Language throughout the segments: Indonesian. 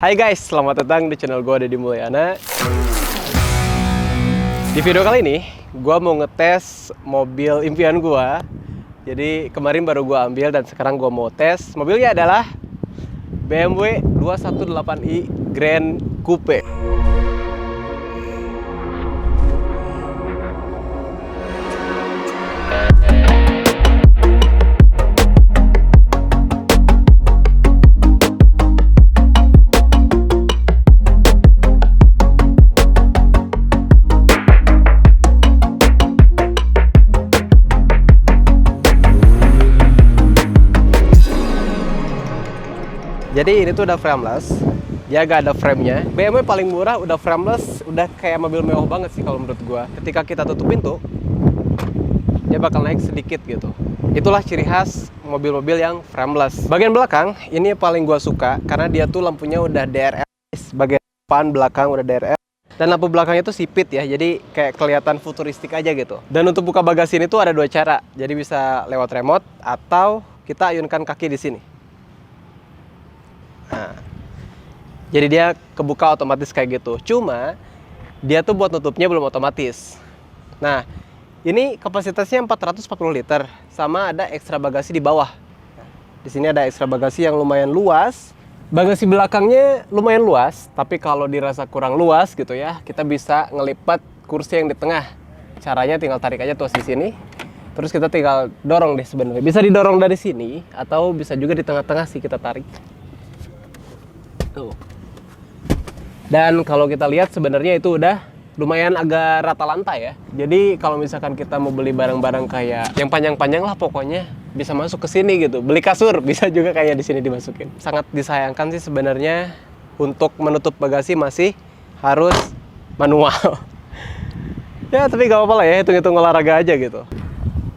Hai guys, selamat datang di channel gue Deddy Mulyana. Di video kali ini, gue mau ngetes mobil impian gue. Jadi kemarin baru gue ambil dan sekarang gue mau tes. Mobilnya adalah BMW 218i Grand Coupe. Jadi ini tuh udah frameless, dia gak ada framenya. BMW paling murah udah frameless, udah kayak mobil mewah banget sih kalau menurut gua. Ketika kita tutup pintu, dia bakal naik sedikit gitu. Itulah ciri khas mobil-mobil yang frameless. Bagian belakang, ini paling gua suka karena dia tuh lampunya udah DRL. Bagian depan belakang udah DRL. Dan lampu belakangnya tuh sipit ya, jadi kayak kelihatan futuristik aja gitu. Dan untuk buka bagasi ini tuh ada dua cara. Jadi bisa lewat remote atau kita ayunkan kaki di sini. Nah, jadi dia kebuka otomatis kayak gitu. Cuma dia tuh buat nutupnya belum otomatis. Nah, ini kapasitasnya 440 liter sama ada ekstra bagasi di bawah. Di sini ada ekstra bagasi yang lumayan luas. Bagasi belakangnya lumayan luas, tapi kalau dirasa kurang luas gitu ya, kita bisa ngelipat kursi yang di tengah. Caranya tinggal tarik aja tuh di sini. Terus kita tinggal dorong deh sebenarnya. Bisa didorong dari sini atau bisa juga di tengah-tengah sih kita tarik. Tuh. Dan kalau kita lihat sebenarnya itu udah lumayan agak rata lantai ya. Jadi kalau misalkan kita mau beli barang-barang kayak yang panjang-panjang lah pokoknya bisa masuk ke sini gitu. Beli kasur bisa juga kayak di sini dimasukin. Sangat disayangkan sih sebenarnya untuk menutup bagasi masih harus manual. Ya tapi gak apa-apa lah ya, hitung-hitung olahraga aja gitu.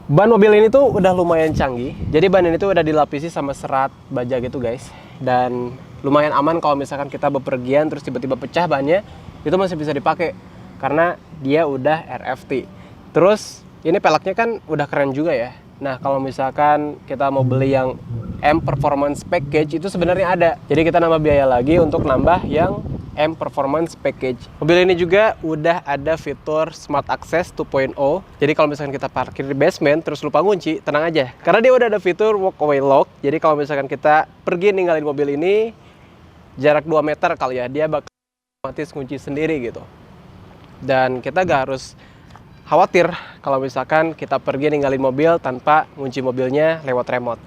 Ban mobil ini tuh udah lumayan canggih. Jadi ban ini tuh udah dilapisi sama serat baja gitu guys. Dan lumayan aman kalau misalkan kita bepergian terus tiba-tiba pecah bannya, itu masih bisa dipakai karena dia udah RFT. Terus ini peleknya kan udah keren juga ya. Nah kalau misalkan kita mau beli yang M Performance Package itu sebenarnya ada. Jadi kita nambah biaya lagi untuk nambah yang M Performance Package. Mobil ini juga udah ada fitur Smart Access 2.0. Jadi kalau misalkan kita parkir di basement terus lupa kunci, tenang aja. Karena dia udah ada fitur Walkaway Lock. Jadi kalau misalkan kita pergi ninggalin mobil ini jarak 2 meter kali ya, dia bakal otomatis kunci sendiri gitu. Dan kita gak harus khawatir kalau misalkan kita pergi ninggalin mobil tanpa ngunci mobilnya lewat remote.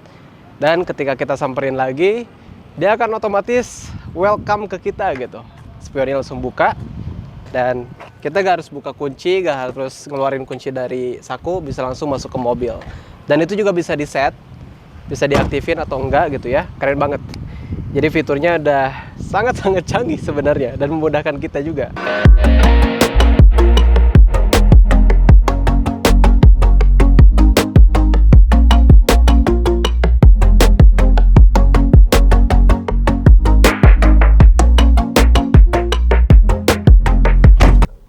Dan ketika kita samperin lagi, dia akan otomatis welcome ke kita gitu. Spionnya langsung buka dan kita gak harus buka kunci, gak harus ngeluarin kunci dari saku, bisa langsung masuk ke mobil. Dan itu juga bisa di-set, bisa diaktifin atau enggak gitu ya. Keren banget. Jadi fiturnya udah sangat-sangat canggih sebenarnya dan memudahkan kita juga.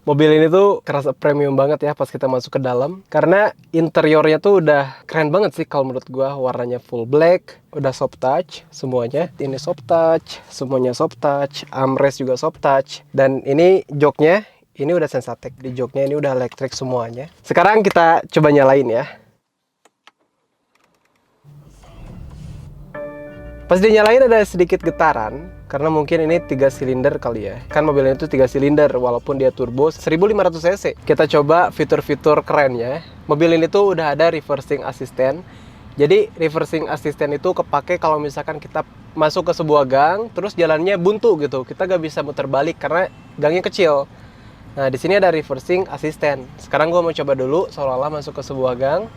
Mobil ini tuh kerasa premium banget ya pas kita masuk ke dalam. Karena interiornya tuh udah keren banget sih kalau menurut gua. Warnanya full black, udah soft touch semuanya. Ini soft touch, semuanya soft touch, armrest juga soft touch. Dan ini joknya, ini udah Sensatec. Di joknya ini udah elektrik semuanya. Sekarang kita coba nyalain ya. Pas dinyalain ada sedikit getaran, karena mungkin ini 3 silinder kali ya. Kan mobil ini tuh 3 silinder, walaupun dia turbo 1500 cc. Kita coba fitur-fitur kerennya. Mobil ini tuh udah ada reversing assistant. Jadi reversing assistant itu kepake kalau misalkan kita masuk ke sebuah gang, terus jalannya buntu gitu. Kita gak bisa muter balik karena gangnya kecil. Nah di sini ada reversing assistant. Sekarang gue mau coba dulu seolah-olah masuk ke sebuah gang.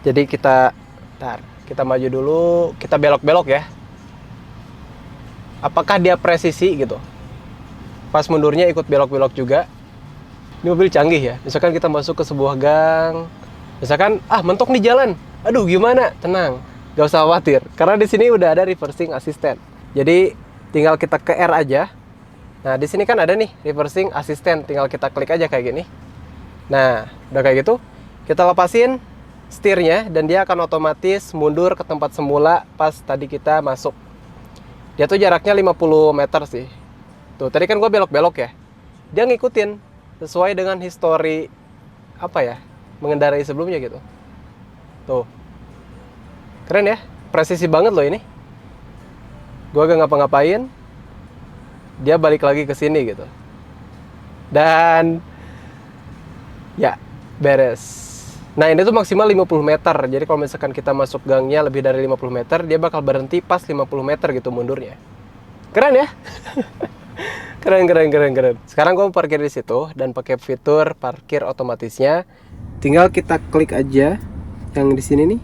Jadi kita maju dulu, kita belok-belok ya. Apakah dia presisi gitu? Pas mundurnya ikut belok-belok juga. Ini mobil canggih ya. Misalkan kita masuk ke sebuah gang, misalkan mentok di jalan. Aduh gimana? Tenang, gak usah khawatir. Karena di sini udah ada reversing assistant. Jadi tinggal kita ke R aja. Nah di sini kan ada nih reversing assistant. Tinggal kita klik aja kayak gini. Nah udah kayak gitu, kita lepasin setirnya dan dia akan otomatis mundur ke tempat semula pas tadi kita masuk. Dia tuh jaraknya 50 meter sih. Tuh, tadi kan gue belok-belok ya. Dia ngikutin sesuai dengan histori apa ya, mengendarai sebelumnya gitu. Tuh. Keren ya, presisi banget loh ini. Gue gak ngapa-ngapain, dia balik lagi ke sini gitu. Dan ya, beres. Nah, ini tuh maksimal 50 meter. Jadi kalau misalkan kita masuk gangnya lebih dari 50 meter, dia bakal berhenti pas 50 meter gitu mundurnya. Keren ya? Keren. Sekarang gue mau parkir di situ dan pakai fitur parkir otomatisnya. Tinggal kita klik aja yang di sini nih,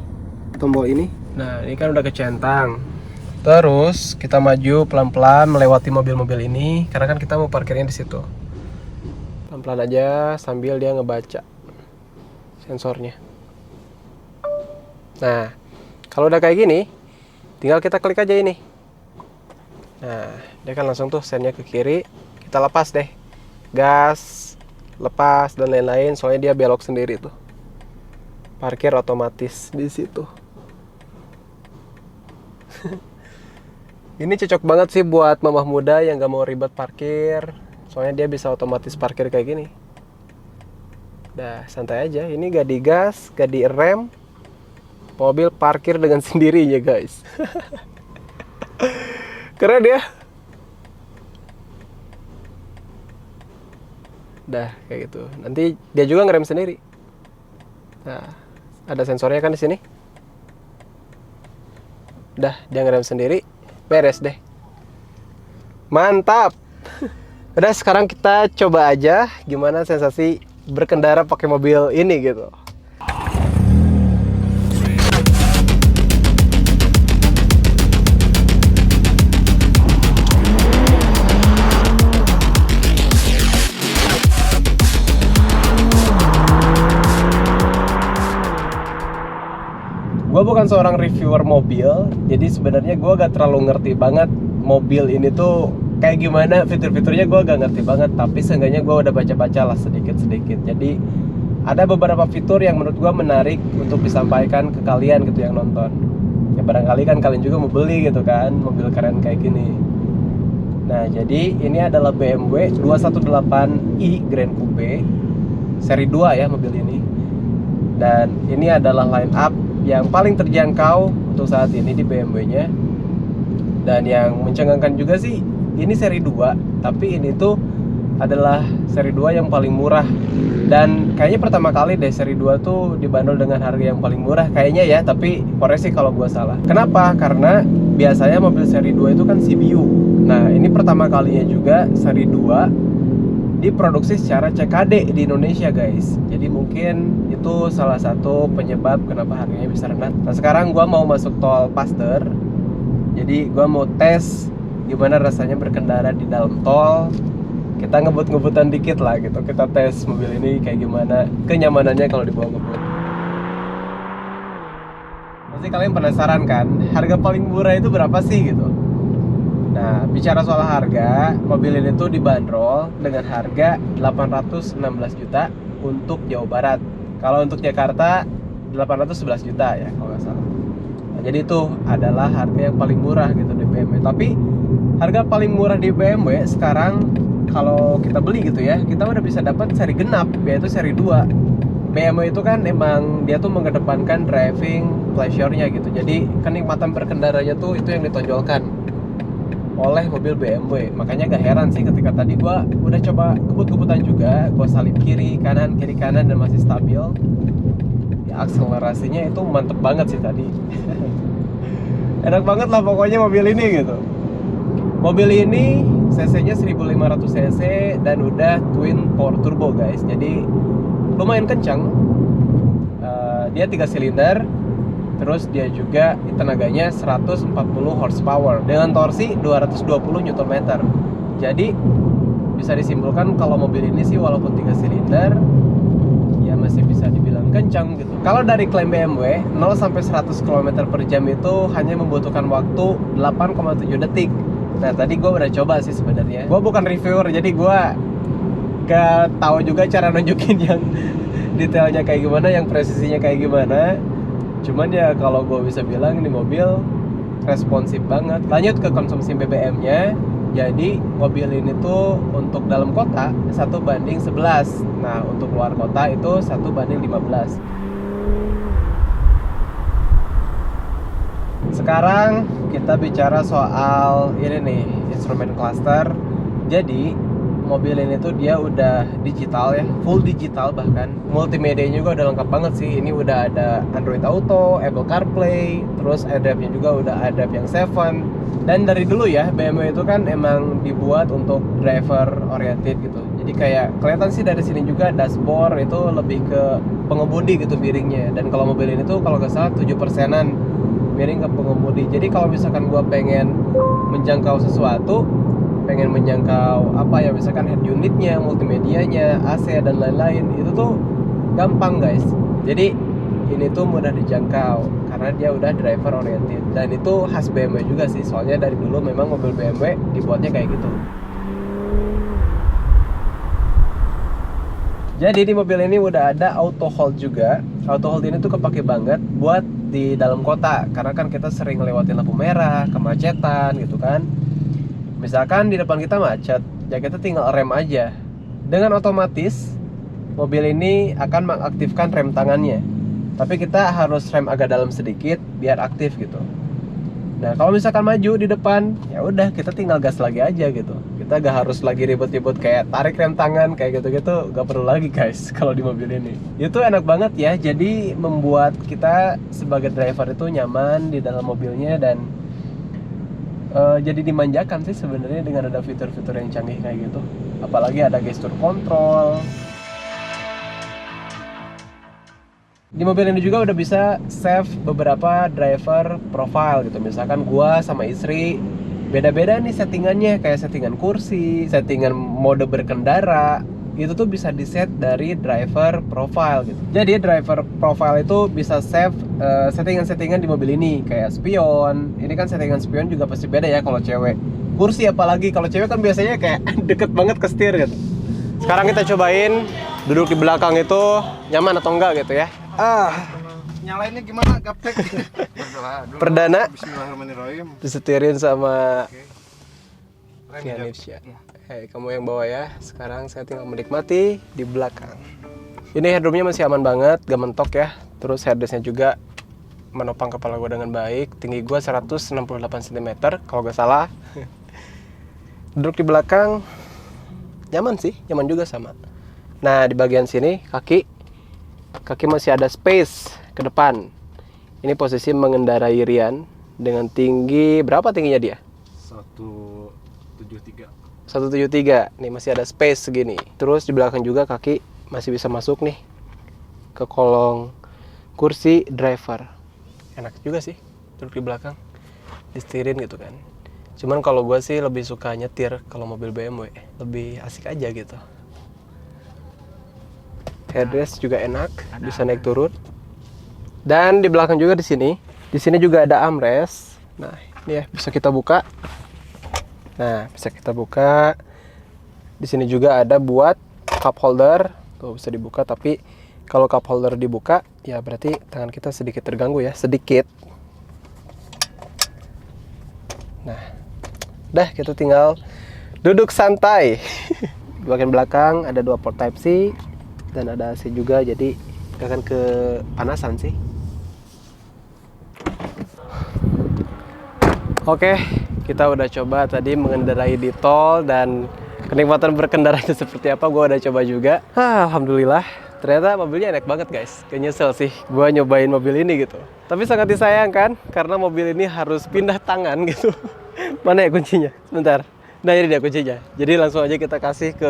tombol ini. Nah, ini kan udah kecentang. Terus kita maju pelan-pelan melewati mobil-mobil ini karena kan kita mau parkirnya di situ. Pelan-pelan aja sambil dia ngebaca sensornya. Nah, kalau udah kayak gini, tinggal kita klik aja ini. Nah, dia kan langsung tuh sennya ke kiri. Kita lepas deh. Gas, lepas dan lain-lain. Soalnya dia belok sendiri tuh. Parkir otomatis di situ. Ini cocok banget sih buat mamah muda yang gak mau ribet parkir. Soalnya dia bisa otomatis parkir kayak gini. Dah, santai aja. Ini gak digas, gak direm. Mobil parkir dengan sendirinya, guys. Keren ya? Dah, kayak gitu. Nanti dia juga ngerem sendiri. Nah, ada sensornya kan di sini. Dah, dia ngerem sendiri. Beres deh. Mantap. Udah, sekarang kita coba aja gimana sensasi berkendara pakai mobil ini gitu. Gue bukan seorang reviewer mobil, jadi sebenarnya gue gak terlalu ngerti banget mobil ini tuh kayak gimana, fitur-fiturnya gue gak ngerti banget. Tapi seenggaknya gue udah baca-baca lah sedikit-sedikit. Jadi ada beberapa fitur yang menurut gue menarik untuk disampaikan ke kalian gitu yang nonton. Ya barangkali kan kalian juga mau beli gitu kan, mobil keren kayak gini. Nah, jadi ini adalah BMW 218i Grand Coupe seri 2 ya mobil ini. Dan ini adalah line up yang paling terjangkau untuk saat ini di BMW-nya. Dan yang mencengangkan juga sih, ini seri 2, tapi ini tuh adalah seri 2 yang paling murah. Dan kayaknya pertama kali deh seri 2 tuh dibanderol dengan harga yang paling murah kayaknya ya, tapi koreksi kalau gua salah. Kenapa? Karena biasanya mobil seri 2 itu kan CBU. Nah, ini pertama kalinya juga seri 2 diproduksi secara CKD di Indonesia, guys. Jadi mungkin itu salah satu penyebab kenapa harganya bisa rendah. Nah, sekarang gua mau masuk tol Paster. Jadi gua mau tes gimana rasanya berkendara di dalam tol. Kita ngebut-ngebutan dikit lah gitu. Kita tes mobil ini kayak gimana kenyamanannya kalau dibawa ngebut. Pasti kalian penasaran kan, harga paling murah itu berapa sih gitu. Nah, bicara soal harga, mobil ini tuh dibanderol dengan harga 816 juta untuk Jawa Barat. Kalau untuk Jakarta 811 juta ya kalau nggak salah. Nah, jadi itu adalah harga yang paling murah gitu di BMW. Tapi harga paling murah di BMW sekarang kalau kita beli gitu ya, kita udah bisa dapat seri genap, yaitu seri 2. BMW itu kan emang dia tuh mengedepankan driving pleasure-nya gitu. Jadi kenikmatan berkendaranya tuh itu yang ditonjolkan oleh mobil BMW. Makanya gak heran sih ketika tadi gua udah coba kebut-kebutan juga, gua salip kiri kanan dan masih stabil. Ya, akselerasinya itu mantep banget sih tadi. Enak banget lah pokoknya mobil ini gitu. Mobil ini cc-nya 1500 cc dan udah twin 4 turbo, guys. Jadi lumayan kencang. Dia 3 silinder. Terus dia juga tenaganya 140 horsepower dengan torsi 220 Nm. Jadi bisa disimpulkan kalau mobil ini sih walaupun 3 silinder ya masih bisa dibilang kencang gitu. Kalau dari klaim BMW 0 sampai 100 km per jam itu hanya membutuhkan waktu 8,7 detik. Nah, tadi gue udah coba sih sebenarnya. Gue bukan reviewer, jadi gue gak tahu juga cara nunjukin yang detailnya kayak gimana, yang presisinya kayak gimana. Cuman ya kalau gue bisa bilang ini mobil responsif banget. Lanjut ke konsumsi BBM-nya. Jadi mobil ini tuh untuk dalam kota 1:11. Nah, untuk luar kota itu 1:15. Sekarang kita bicara soal ini nih, instrumen cluster. Jadi mobil ini tuh dia udah digital ya, full digital, bahkan multimedianya juga udah lengkap banget sih. Ini udah ada Android Auto, Apple CarPlay, terus ADAS-nya juga udah ADAS yang 7. Dan dari dulu ya, BMW itu kan emang dibuat untuk driver oriented gitu. Jadi kayak kelihatan sih dari sini juga dashboard itu lebih ke pengemudi gitu miringnya. Dan kalau mobil ini tuh kalau nggak salah 7%-an miring ke pengemudi. Jadi kalau misalkan gua pengen menjangkau sesuatu, pengen menjangkau apa ya, misalkan head unitnya, multimedianya, AC dan lain-lain, itu tuh gampang guys. Jadi ini tuh mudah dijangkau karena dia udah driver oriented, dan itu khas BMW juga sih, soalnya dari dulu memang mobil BMW dibuatnya kayak gitu. Jadi di mobil ini udah ada auto hold juga. Auto hold ini tuh kepake banget buat di dalam kota, karena kan kita sering lewatin lampu merah, kemacetan gitu kan. Misalkan di depan kita macet, ya kita tinggal rem aja. Dengan otomatis mobil ini akan mengaktifkan rem tangannya. Tapi kita harus rem agak dalam sedikit biar aktif gitu. Nah, kalau misalkan maju di depan, ya udah kita tinggal gas lagi aja gitu. Kita gak harus lagi ribet-ribet kayak tarik rem tangan kayak gitu-gitu, gak perlu lagi guys kalau di mobil ini. Itu enak banget ya. Jadi membuat kita sebagai driver itu nyaman di dalam mobilnya, dan jadi dimanjakan sih sebenarnya dengan ada fitur-fitur yang canggih kayak gitu. Apalagi ada gesture control. Di mobil ini juga udah bisa save beberapa driver profile gitu. Misalkan gua sama istri beda-beda nih settingannya, kayak settingan kursi, settingan mode berkendara, itu tuh bisa di-set dari driver profile gitu. Jadi driver profile itu bisa save settingan-settingan di mobil ini, kayak spion. Ini kan settingan spion juga pasti beda ya kalau cewek. Kursi apalagi, kalau cewek kan biasanya kayak deket banget ke setir gitu. Sekarang kita cobain duduk di belakang itu nyaman atau enggak gitu ya. Nyalainnya gimana? Gaptek. Perdana Bismillahirrahmanirrahim. disetirin sama Rem Pianisya. Hei, kamu yang bawa ya. Sekarang saya tinggal menikmati di belakang. Ini headroomnya masih aman banget, gak mentok ya. Terus headrestnya juga menopang kepala gue dengan baik. Tinggi gue 168 cm kalau gak salah. Duduk di belakang nyaman sih, nyaman juga sama. Nah, di bagian sini kaki masih ada space ke depan. Ini posisi mengendarai Rian dengan tinggi, berapa tingginya dia? 173. 173. Nih masih ada space segini. Terus di belakang juga kaki masih bisa masuk nih ke kolong kursi driver. Enak juga sih duduk di belakang, disetirin gitu kan. Cuman kalau gue sih lebih suka nyetir kalau mobil BMW, lebih asik aja gitu. Headrest juga enak, bisa naik turun. Dan di belakang juga di sini juga ada armrest. Nah, ini ya bisa kita buka. Nah, bisa kita buka. Di sini juga ada buat cup holder. Tuh bisa dibuka, tapi kalau cup holder dibuka, ya berarti tangan kita sedikit terganggu ya, sedikit. Nah, udah kita tinggal duduk santai. Di bagian belakang ada 2 port Type C dan ada AC juga, jadi gak akan kepanasan sih. Oke, kita udah coba tadi mengendarai di tol, dan kenikmatan berkendaranya seperti apa gue udah coba juga. Alhamdulillah, ternyata mobilnya enak banget guys. Gak nyesel sih gue nyobain mobil ini gitu. Tapi sangat disayangkan karena mobil ini harus pindah tangan gitu. Mana ya kuncinya? Sebentar. Nah, ini dia kuncinya. Jadi langsung aja kita kasih ke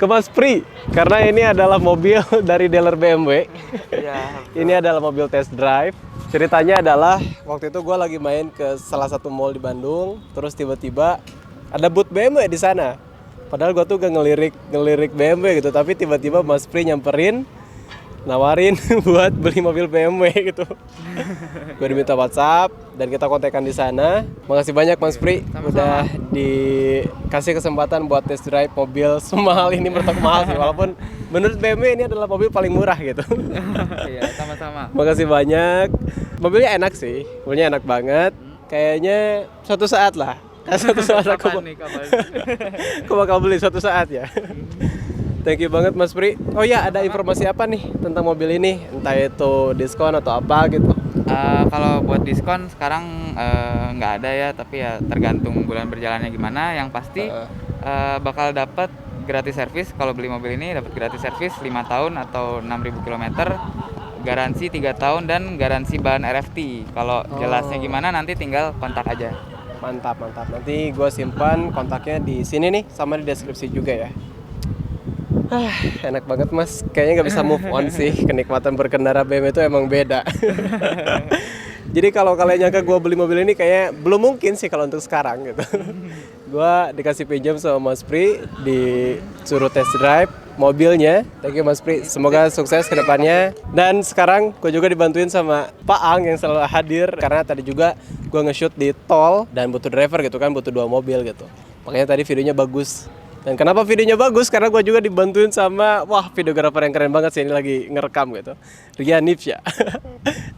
Mas Pri, karena ini adalah mobil dari dealer BMW. Ya, Ini adalah mobil test drive. Ceritanya adalah waktu itu gue lagi main ke salah satu mall di Bandung, terus tiba-tiba ada booth BMW di sana. Padahal gue tuh gak ngelirik BMW gitu, tapi tiba-tiba Mas Pri nyamperin, nawarin buat beli mobil BMW gitu. Gue diminta WhatsApp dan kita kontekan di sana. Makasih banyak Mas Pri, udah dikasih kesempatan buat test drive mobil semahal ini. Menurut aku mahal sih, walaupun menurut BMW ini adalah mobil paling murah gitu. Iya, sama-sama. Makasih banyak. Mobilnya enak sih, mobilnya enak banget. Kayaknya suatu saat lah. Suatu saat Kapan nih, kapan? aku bakal beli suatu saat ya. Thank you banget Mas Pri. Oh ya, ada informasi apa nih tentang mobil ini? Entah itu diskon atau apa gitu. Kalau buat diskon sekarang nggak ada ya, tapi ya tergantung bulan berjalannya gimana. Yang pasti bakal dapat gratis servis. Kalau beli mobil ini dapat gratis servis 5 tahun atau 6.000 km, garansi 3 tahun dan garansi bahan RFT. Kalau jelasnya gimana nanti tinggal kontak aja. Mantap, mantap. Nanti gue simpan kontaknya di sini nih, sama di deskripsi juga ya. Enak banget Mas. Kayaknya nggak bisa move on sih. Kenikmatan berkendara BMW itu emang beda. Jadi kalau kalian nyangka gue beli mobil ini, kayaknya belum mungkin sih kalau untuk sekarang gitu. Gue dikasih pinjam sama Mas Pri, disuruh test drive mobilnya. Thank you Mas Pri. Semoga sukses ke depannya. Dan sekarang gue juga dibantuin sama Pak Ang yang selalu hadir, karena tadi juga gue nge-shoot di tol dan butuh driver gitu kan, butuh 2 mobil gitu. Makanya tadi videonya bagus. Dan kenapa videonya bagus? Karena gue juga dibantuin sama videografer yang keren banget sih, ini lagi ngerekam gitu, Rian Nipsya.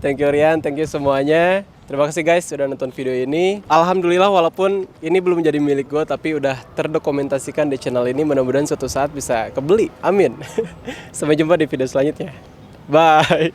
Thank you Rian, thank you semuanya. Terima kasih guys sudah nonton video ini. Alhamdulillah walaupun ini belum jadi milik gue, tapi udah terdokumentasikan di channel ini. Mudah-mudahan suatu saat bisa kebeli. Amin. Sampai jumpa di video selanjutnya. Bye.